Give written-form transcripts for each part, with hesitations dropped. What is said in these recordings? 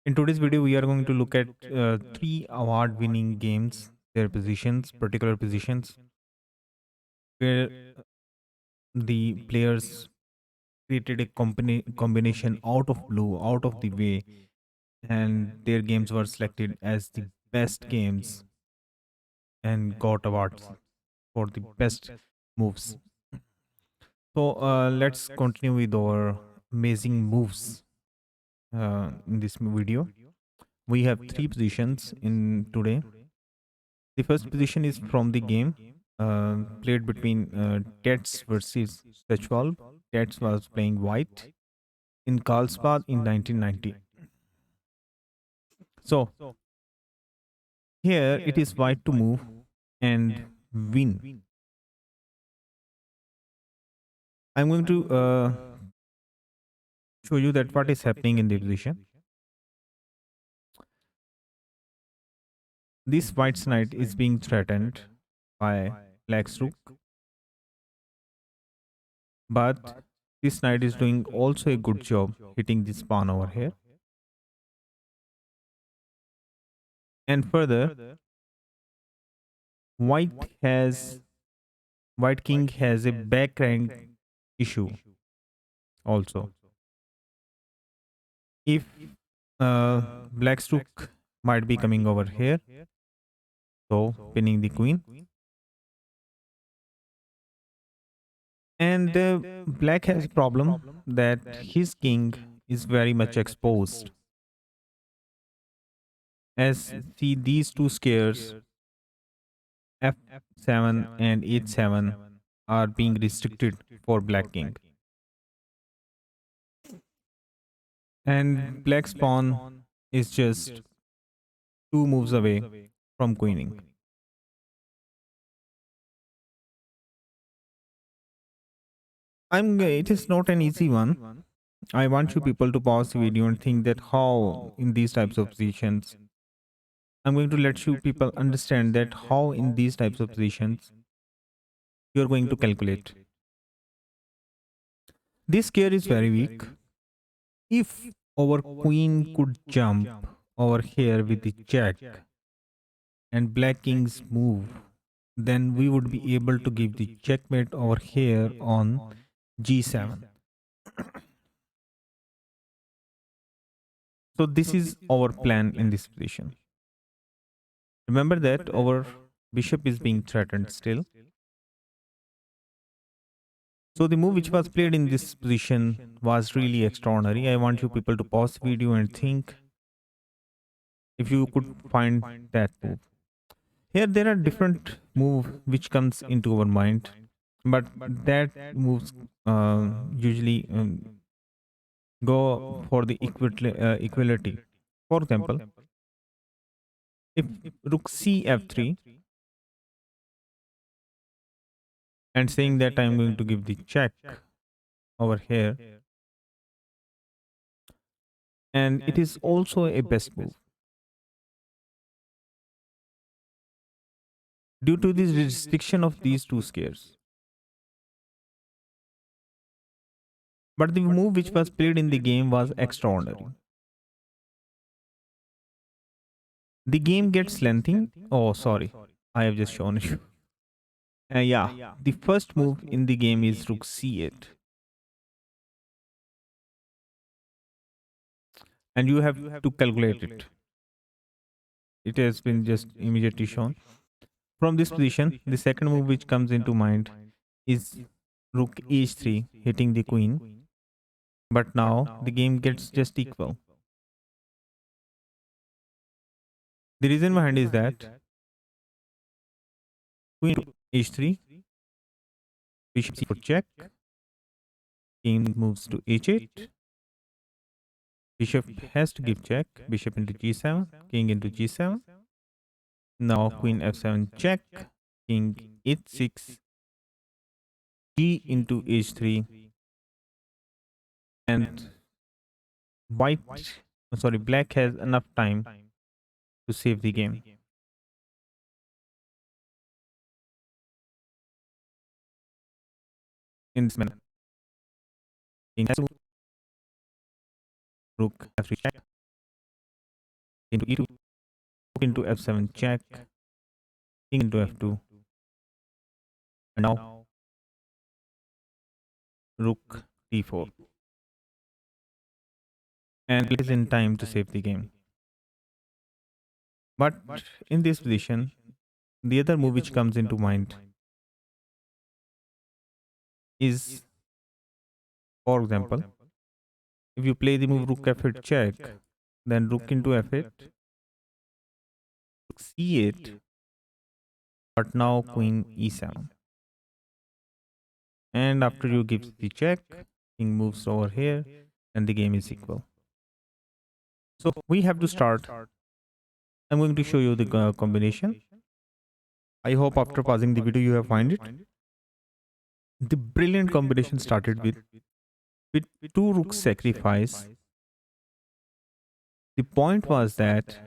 In today's video, we are going to look at three award-winning games, their positions, particular positions, where the players created a combination out of blue, out of the way, and their games were selected as the best games and got awards for the best moves. So let's continue with our amazing moves in this video. We have three positions in today. The first position is from the game played between Tets versus Sechwalb. Tets was playing white in Karlsbad in 1990. So here it is white to move and win. I'm going to show you that what is happening in the position. This white knight is being threatened by black's rook, but this knight is doing also a good job hitting this pawn over here. And further, white has white king has a back rank issue also. If black's rook might be coming over here, so pinning the queen, and black has a problem that his king is very much exposed. As see these two squares f7 and h7 are being restricted for black king, and black's pawn is just two moves away from queening. It is not an easy one. I want you people to pause the video and think that how in these types of positions. I'm going to let you people understand that how in these types of positions you're going to calculate. This square is very weak. If our queen could jump over here with the check and black king's move, then we would be able to give the checkmate over here on g7. So this is our plan in this position. Remember that our bishop is being threatened still. So the move which was played in this position was really extraordinary. I want you people to pause the video and think if you could find that move. Here there are different move which comes into our mind, but that moves usually go for the equality. For example, if rook c f3 and saying that I'm going to give the check over here, and it is also a best move due to this restriction of these two squares. But the move which was played in the game was extraordinary. The game gets lengthy. Oh, sorry. I have just shown you. Yeah, the first move in the game is rook c8. And you have to calculate it. It has been just immediately shown. From this position, the second move which comes into mind is rook h3 hitting the queen. But now the game gets just equal. The reason behind is that queen to h3, bishop c4 check, king moves to h8, bishop has to give check, bishop into g7, king into g7. Now queen f7 check, king h6, g into h3, and white, sorry, black has enough time to save the game. In this manner, king has to move, rook f3 check, into e2, rook into f7 check, king into f2, and now rook d4. And it is in time to save the game. But in this position, the other move which comes into mind is, for example, if you play the move rook f8 check, then rook into f8, rook c8, but now queen e7. And after you give the check, king moves over here, and the game is equal. So we have to start. I'm going to show you the combination. I hope after pausing the video you have find it. The brilliant combination started with two rooks sacrifice. The point was that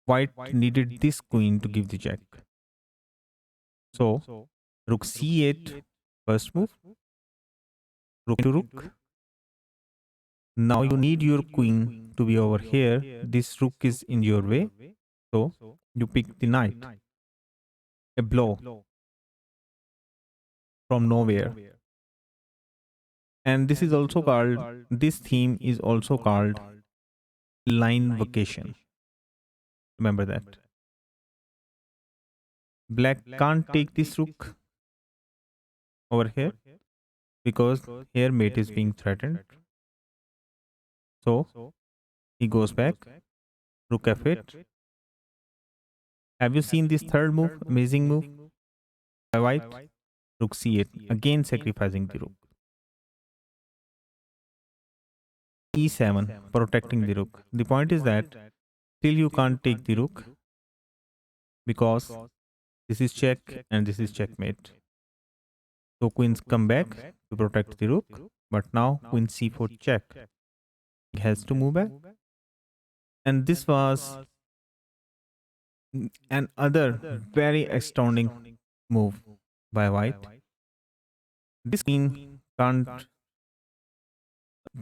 white needed this queen to give the check. So rook c8 first move, rook to rook. Now you need your queen to be over here. This rook is in your way. So you pick the knight. A blow from nowhere. And this is also called, this theme is also called line vacation. Remember that. Black can't take this rook over here because here mate is being threatened. So he goes back, rook f8. Have you seen this third move? Amazing move by white. Rook c8, again sacrificing the rook. e7, protecting the rook. The point is that still you can't take the rook because this is check and this is checkmate. So queens come back to protect the rook, but now queen c4 check. He has to move back. And this was another very astounding move by white. This queen can't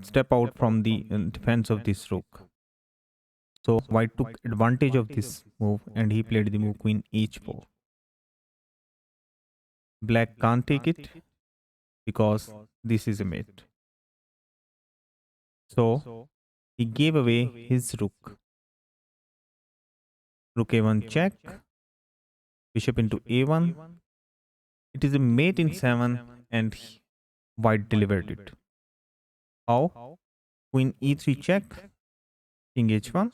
step out from the defense of this rook. So white took advantage of this move and he played the move queen h4. Black can't take it because this is a mate. So he gave away his rook. Rook a1 check, bishop into a1. It is a mate in 7 and white delivered it. How? Queen e3 check, king h1,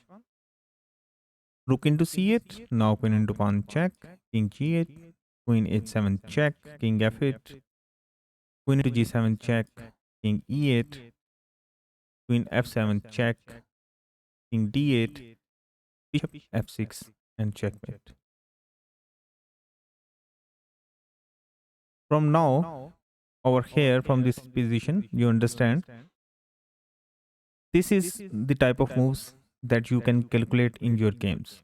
rook into c8, now queen into pawn check, king g8, queen h7 check, king f8, queen into g7 check, king e8, queen f7 check, king d8, bishop f6, and checkmate. From now, over here, from this position, you understand this is the type of moves that you can calculate in your games.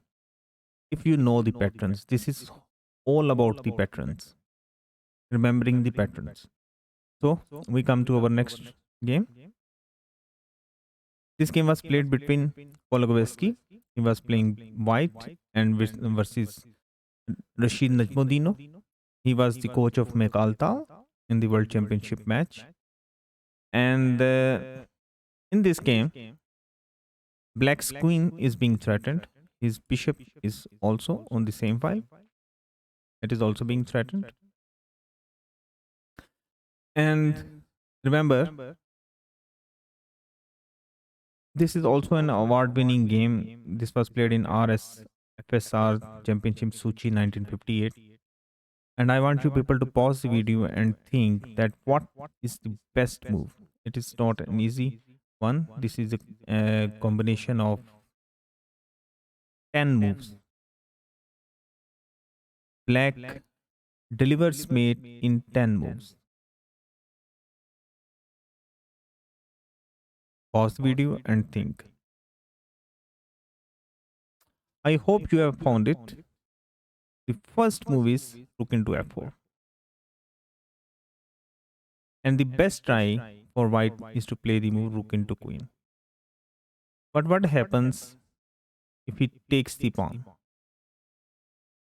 If you know the patterns, this is all about the patterns, remembering the patterns. So we come to our next game. This game was played between Pologoveski. He was playing white and versus Rashid Najmuddinov. He was the coach of Mekaltal in the World Championship match. And in this game, Black's queen is being threatened. His bishop is also on the same file. It is also being threatened. And remember, this is also an award-winning game. This was played in RSFSR Championship Sochi 1958. And I want you people to pause the video and think that what is the best move. It is not an easy one. This is a combination of 10 moves. Black delivers mate in 10 moves. Pause the video and think. I hope you have found it. The first move is rook into f4. And the best try for white is to play the move rook into queen. But what happens if he takes the pawn.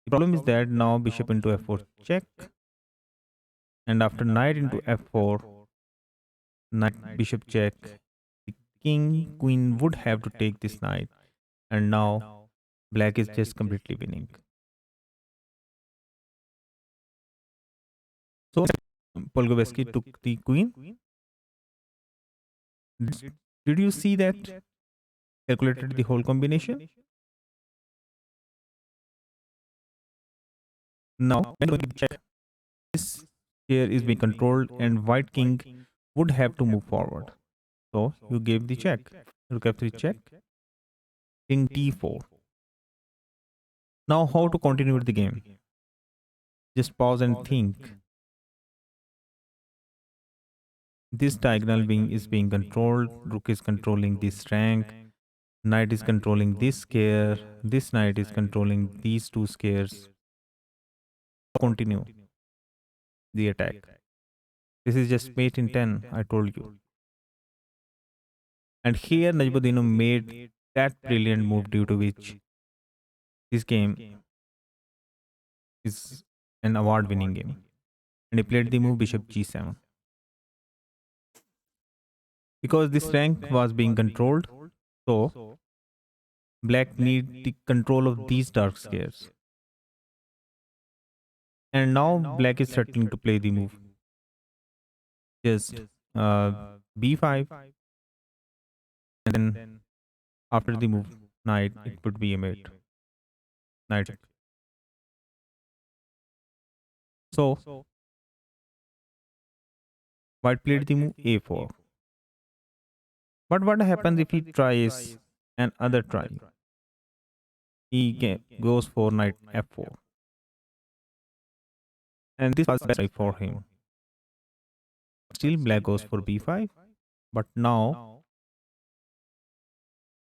The problem is that now bishop into f4 check, and after knight into f4, knight bishop check, the king queen would have to take this knight, and now black is just completely winning. So Polgovsky took the queen. Did you see that? Calculated the whole combination. Now when we check, this here is being controlled, and white king would have to move forward. So you gave the check. Rook f3 check. King t4. Now how to continue with the game? Just pause and think. This diagonal being is being controlled. Rook is controlling this rank. Knight is controlling this square. This knight is controlling these two squares. Continue the attack. This is just mate in 10, I told you. And here Najmuddin made that brilliant move due to which this game is an award-winning game. And he played the move bishop g7. Because this rank was being controlled, so black need the control of these dark squares. And now black is threatening to play the move. Just b5, and then after the move knight, it would be a mate. Knight. So white played the move a4. But what happens if he tries another try? He goes for knight f4. And this was best for him. Still black goes for b5. But now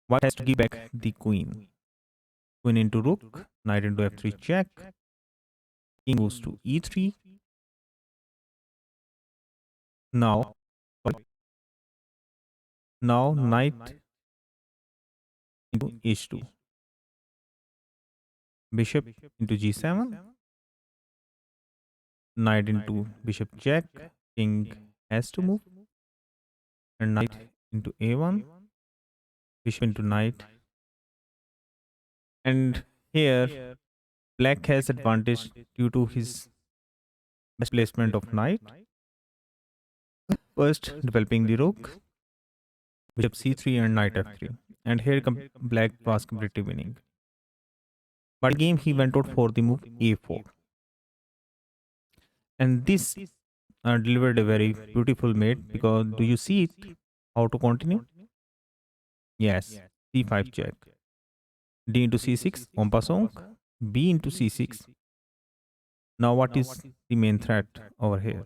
white has to give back the queen. Queen into rook, knight into f3 check. King moves to e3. Now knight into h2. Bishop into g7. Knight into bishop check. King has to move. And knight into a1. Bishop into knight. And here black has advantage due to his best placement of knight. First developing the rook, bishop c3 and knight f3. And here black was completely winning. But game he went out for the move a4. And this delivered a very beautiful mate, because do you see it? How to continue? Yes, c5 check. D into c6, en passant. B into c6. Now what is the main threat over here?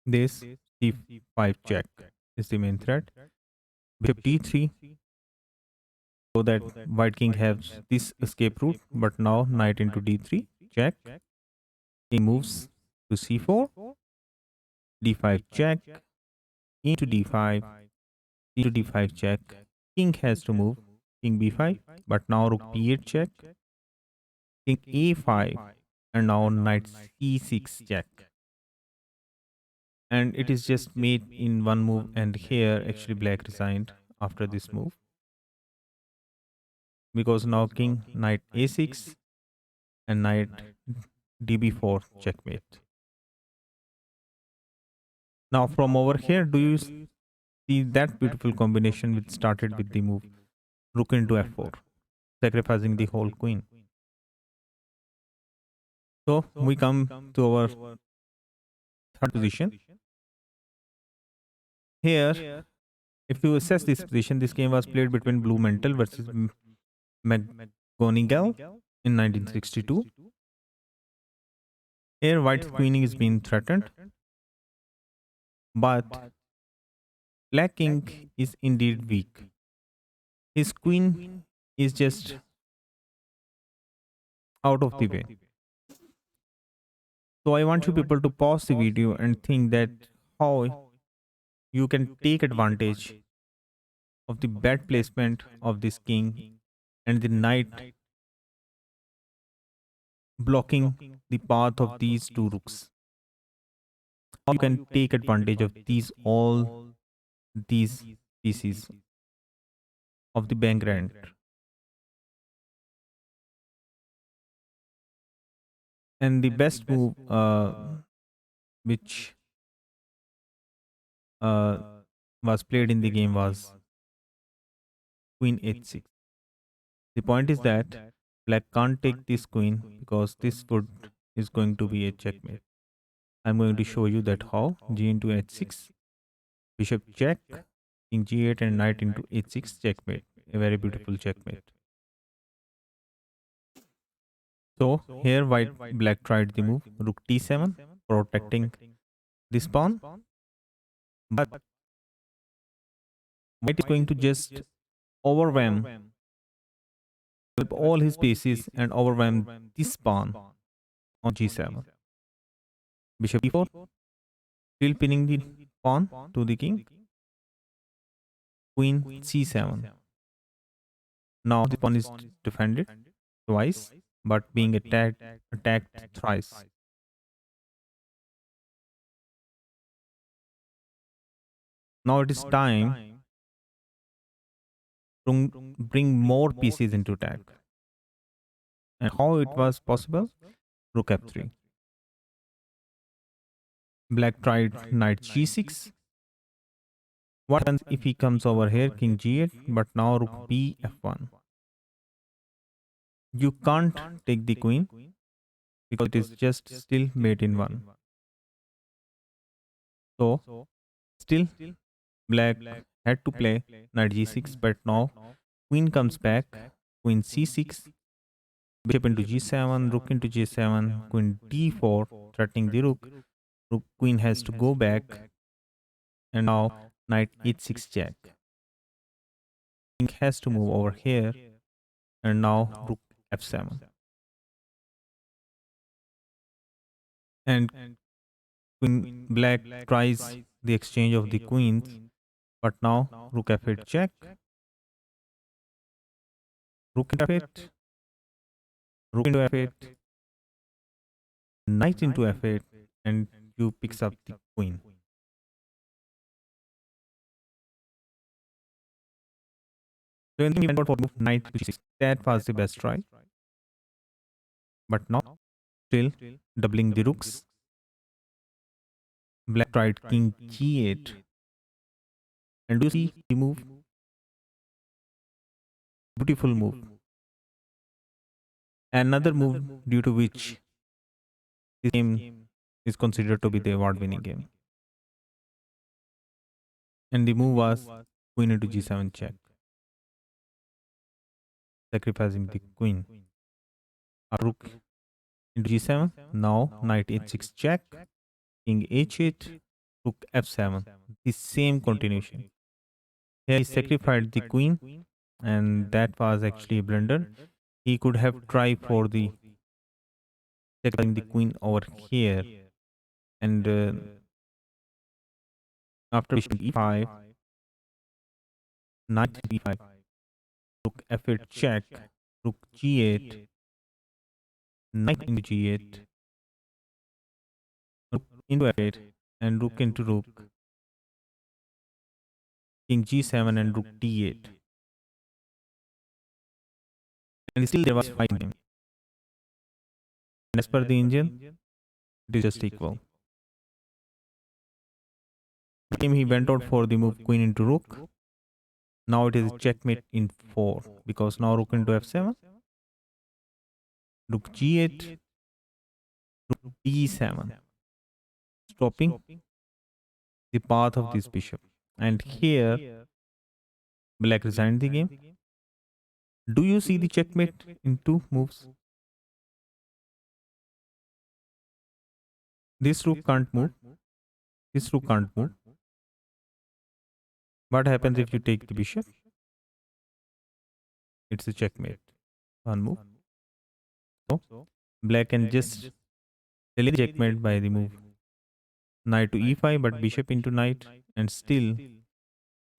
This c5 check is the main threat. Bishop d3, so that white king has this escape route. But now knight into d3 check. King moves to c4. d5 check. Into d5. Into d5 check. King has to move. King b5. But now rook b8 check. King a5. And now knight c6 check. And it is just made in one move, and here actually black resigned after this move, because now king knight a6 and knight db4 checkmate. Now from over here, do you see that beautiful combination which started with the move rook into f4, sacrificing the whole queen? So we come to our third position. Here, if you assess this position, this game was played between Blumenthal versus McGonigal in 1962. Here, white's queening is being threatened, but black king is indeed weak. His queen is just out of the way. So I want you people to pause the video and think that how you can take advantage of the bad placement of this king and the knight blocking the path of these two rooks. How you can take advantage of these all these pieces of the bank rent. And the best move which uh, was played in the game was queen h6. The point is that black can't take this queen because this would is going to be a checkmate. I'm going to show you that how g into h6, bishop check, king g8 and knight into h6 checkmate. A very beautiful checkmate. So here white black tried the move rook t7 protecting this pawn, but white is going to just overwhelm all his pieces and overwhelm this pawn on g7. Bishop e4, still pinning the pawn to the king. Queen c7. Now the pawn is defended twice, but being attacked thrice. Now it is time to bring more pieces into attack. And how it was possible? Rook f3. Black tried knight g6. What happens if he comes over here? King g8, but now rook b f1. You can't take the queen because it is just still mate in one. So still black had to play knight g6, but now queen comes back, queen c6, bishop into g7, rook into g7, queen d4, threatening the rook. Queen has to go back, and now knight h6 check. King has to move over here, and now rook f7. And queen black tries the exchange of the queens, but now rook f8 check, rook into f8, rook into f8, knight into f8, and you picks up the queen. So when we went for move knight to g6, that was the best try. But now still doubling the rooks. Black tried king g8. And do you see the move? Beautiful move. Another move due to which this game is considered to be the award-winning game. And the move was queen into g7 check, sacrificing the queen. A rook into g7. Now knight h6 check, king h8, rook f7. The same continuation. Here he sacrificed the queen, and that was actually a blunder. He could have tried for the sacrificing the queen over here, and after bishop e5, knight b5, rook f8 check, rook g8, knight into g8, rook into f8, and rook into rook, king g7 and rook d8. And still there was fighting game. And as per the engine, it is just equal. Game he went out for the move queen into rook. Now it is checkmate in 4 because now rook into f7, rook g8, rook d7, stopping the path of this bishop. And here black resigned the game. Do you see the checkmate in 2 moves? This rook can't move. This rook can't move. What happens if you take the bishop? It's a checkmate. One move. So black can just delay the checkmate by the move knight to e5, but bishop into knight, and still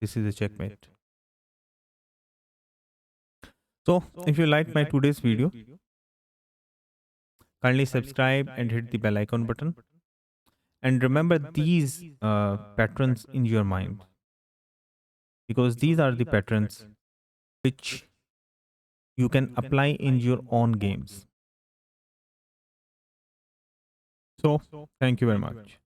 this is a checkmate. So if you like my today's video, kindly subscribe and hit the bell icon button. And remember these patterns in your mind, because these are the patterns which you can apply in your own games. So thank you very much.